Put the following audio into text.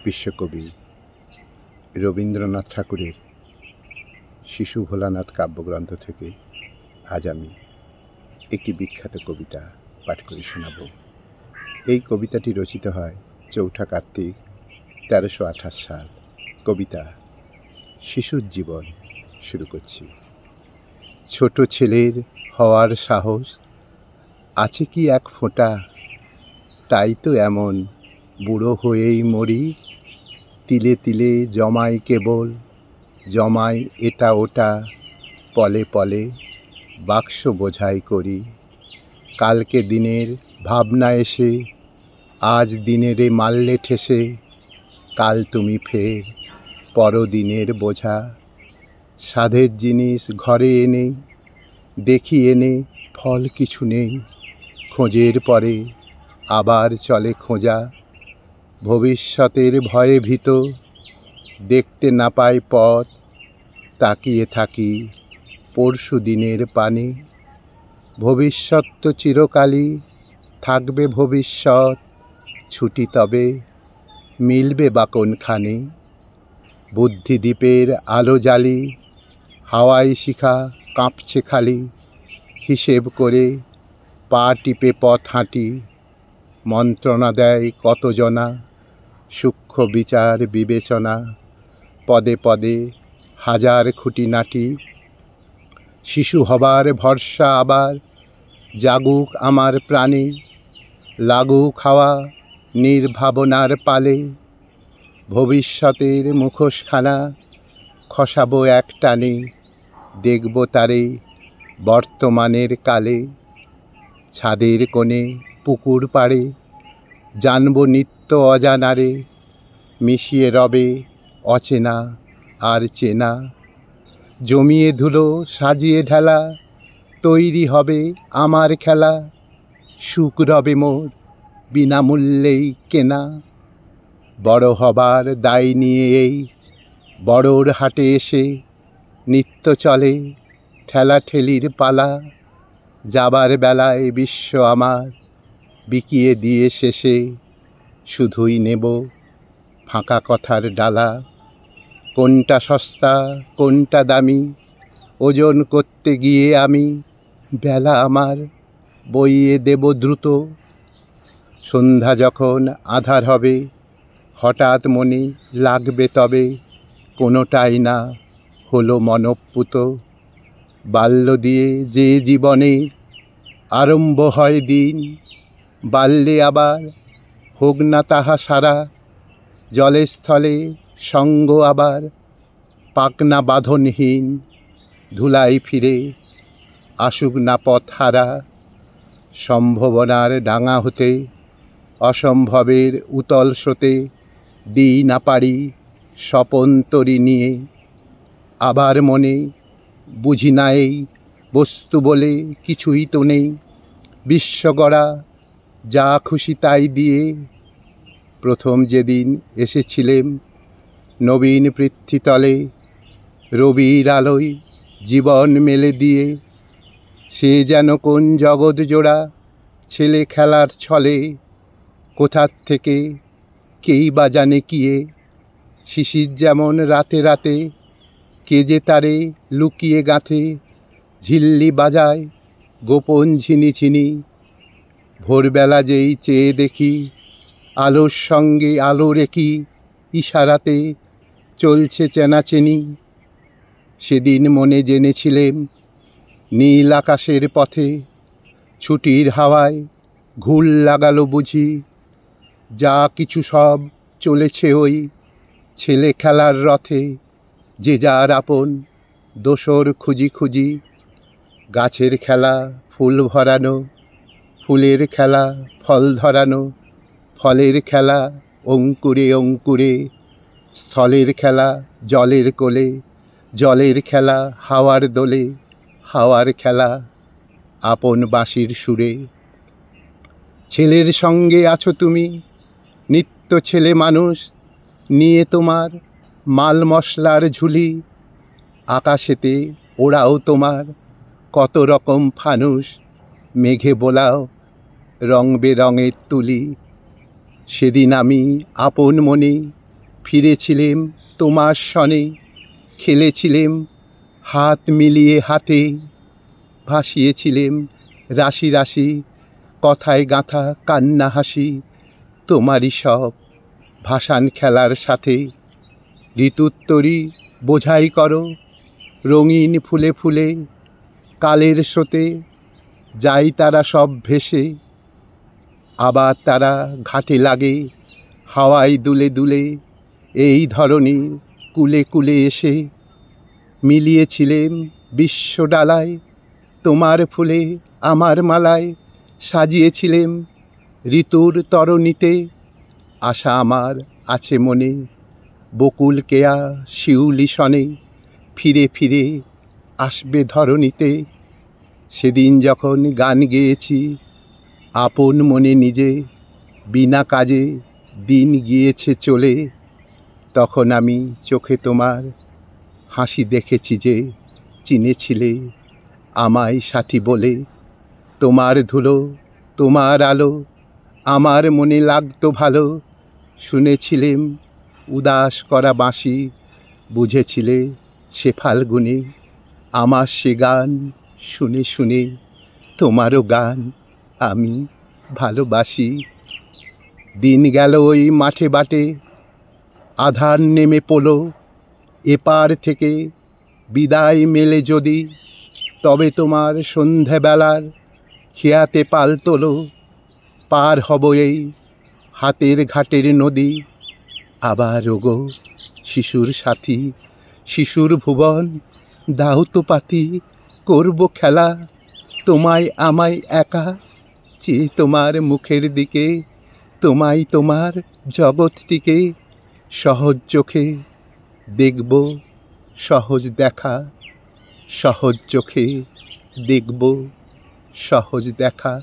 বিশ্বকবি রবীন্দ্রনাথ ঠাকুরের শিশু ভোলানাথ কাব্যগ্রন্থ থেকে আজ আমি একটি বিখ্যাত কবিতা পাঠ করে শোনাব। এই কবিতাটি রচিত হয় ৪ঠা কার্তিক ১৩২৮ সাল। কবিতা শিশুর জীবন। শুরু করছি। ছোট ছেলের হওয়ার সাহস আছে কি এক ফোঁটা, তাই তো এমন বুড়ো হয়েই মরি। তিলে তিলে জমাই কেবল, জমাই এটা ওটা, পলে পলে বাক্স বোঝাই করি। কালকে দিনের ভাবনা এসে আজ দিনেরে মারলে ঠেসে, কাল তুমি ফের পরদিনের বোঝা। সাধের জিনিস ঘরে এনে দেখি এনে ফল কিছু নেই, খোঁজের পরে আবার চলে খোঁজা। ভবিষ্যতের ভয়ে ভীত, দেখতে না পাই পথ, তাকিয়ে থাকি পরশু দিনের পানে। ভবিষ্যৎ তো চিরকালই থাকবে ভবিষ্যৎ, ছুটি তবে মিলবে বা কোনখানে। বুদ্ধিদ্বীপের আলো জ্বালি, হাওয়ায় শিখা কাঁপছে খালি। হিসেব করে পা টিপে পথ হাঁটি, মন্ত্রণা দেয় কতজনা, সূক্ষ্ম বিচার বিবেচনা। পদে পদে হাজার খুঁটিনাটি, শিশু হবার ভরসা আবার জাগুক আমার প্রাণে। লাগুক হাওয়া নির্ভাবনার পালে, ভবিষ্যতের মুখোশখানা খসাবো এক টানে। দেখব তারে বর্তমানের কালে, ছাদের কোণে পুকুর পাড়ে জানব নিত্য অজানারে। মিশিয়ে রবে অচেনা আর চেনা, জমিয়ে ধুলো সাজিয়ে ঢেলা, তৈরি হবে আমার খেলা। সুখ রবে মোর বিনামূল্যেই কেনা, বড় হবার দায় নিয়ে এই বড়োর হাটে এসে নিত্য চলে ঠেলাঠেলির পালা। যাবার বেলায় বিশ্ব আমার বিকিয়ে দিয়ে শেষে শুধুই নেব ফাঁকা কথার ডালা। কোনটা সস্তা কোনটা দামি ওজন করতে গিয়ে আমি বেলা আমার বইয়ে দেব দ্রুত। সন্ধ্যা যখন আঁধার হবে হঠাৎ মনে লাগবে তবে কোনোটাই না হলো মনঃপূত। বাল্য দিয়ে যে জীবনে আরম্ভ হয় দিন, বাল্যে আবার হোক না তাহা সারা। জলে স্থলে সঙ্গ আবার পাক না বাঁধনহীন, ধুলাই ফিরে আসুক না পথ হারা। সম্ভাবনার ডাঙা হতে অসম্ভবের উতল স্রোতে দিই না পারি স্বপন তরি নিয়ে। আবার মনে বুঝি না এই বস্তু বলে কিছুই তো নেই, বিশ্ব গড়া যা খুশি তাই দিয়ে। প্রথম যেদিন এসেছিলেম নবীন পৃথ্বীতলে, রবির আলোয় জীবন মেলে দিয়ে। সে যেন কোন জগৎ জোড়া ছেলে খেলার ছলে, কোথার থেকে কেই বা জানে কিয়ে। শিশির যেমন রাতে রাতে কে যে তারে লুকিয়ে গাঁথে, ঝিল্লি বাজায় গোপন ঝিনিঝিনি। ভোরবেলা যেই চেয়ে দেখি আলোর সঙ্গে আলো রেখি, ইশারাতে চলছে চেনাচেনি। সেদিন মনে জেনেছিলেম নীল আকাশের পথে ছুটির হাওয়ায় ঘুল লাগালো বুঝি। যা কিছু সব চলেছে ওই ছেলে খেলার রথে, যে যার আপন দোসর খুঁজি খুঁজি। গাছের খেলা ফুল ভরানো, ফুলের খেলা ফল ধরানো, ফলের খেলা অঙ্কুরে অঙ্কুরে। স্থলের খেলা জলের কোলে, জলের খেলা হাওয়ার দোলে, হাওয়ার খেলা আপন বাঁশির সুরে। ছেলের সঙ্গে আছো তুমি নিত্য ছেলে মানুষ, নিয়ে তোমার মাল মশলার ঝুলি। আকাশেতে ওড়াও তোমার কত রকম ফানুস, মেঘে বোলাও রং বেরঙের তুলি। সেদিন আমি আপন মনে ফিরেছিলেম তোমার সনে, খেলেছিলেম হাত মিলিয়ে হাতে, ভাসিয়েছিলেম রাশি রাশি কথায় গাঁথা কান্না হাসি, তোমারই সব ভাসান খেলার সাথে। ঋতুত্তরী বোঝাই করো রঙিন ফুলে ফুলে, কালের স্রোতে যাই তারা সব ভেসে, আবার তারা ঘাটে লাগে হাওয়ায় দুলে দুলে, এই ধরনীর কুলে কুলে এসে মিলিয়েছিলেম বিশ্বডালায়, তোমার ফুলে আমার মালায় সাজিয়েছিলেম ঋতুর তরণীতে। আশা আমার আছে মনে, বকুল কেয়া শিউলি সনে, ফিরে ফিরে আসবে ধরণীতে। সেদিন যখন গান গেয়েছি আপন মনে নিজে, বিনা কাজে দিন গিয়েছে চলে, তখন আমি চোখে তোমার হাসি দেখেছি যে, চিনেছিলে আমায় সাথী বলে। তোমার ধুলো তোমার আলো আমার মনে লাগতো ভালো, শুনেছিলেম উদাস করা বাঁশি, বুঝেছিলে সে ফাল্গুনে আমার সে গান, শুনে শুনে তোমারও গান আমি ভালোবাসি। দিন গেল ওই মাঠে বাটে, আধার নেমে পড়ল, এপার থেকে বিদায় মেলে যদি, তবে তোমার সন্ধেবেলার খেয়াতে পাল তোলো, পার হব এই হাতের ঘাটের নদী। আবার ওগো শিশুর সাথী, শিশুর ভুবন, দাও তো পাতি, করব খেলা, তোমায় আমায় একা চেয়ে তোমার মুখের দিকে, তোমায় তোমার জগৎটিকে সহজ চোখে দেখব, সহজ দেখা, সহজ চোখে দেখব, সহজ দেখা।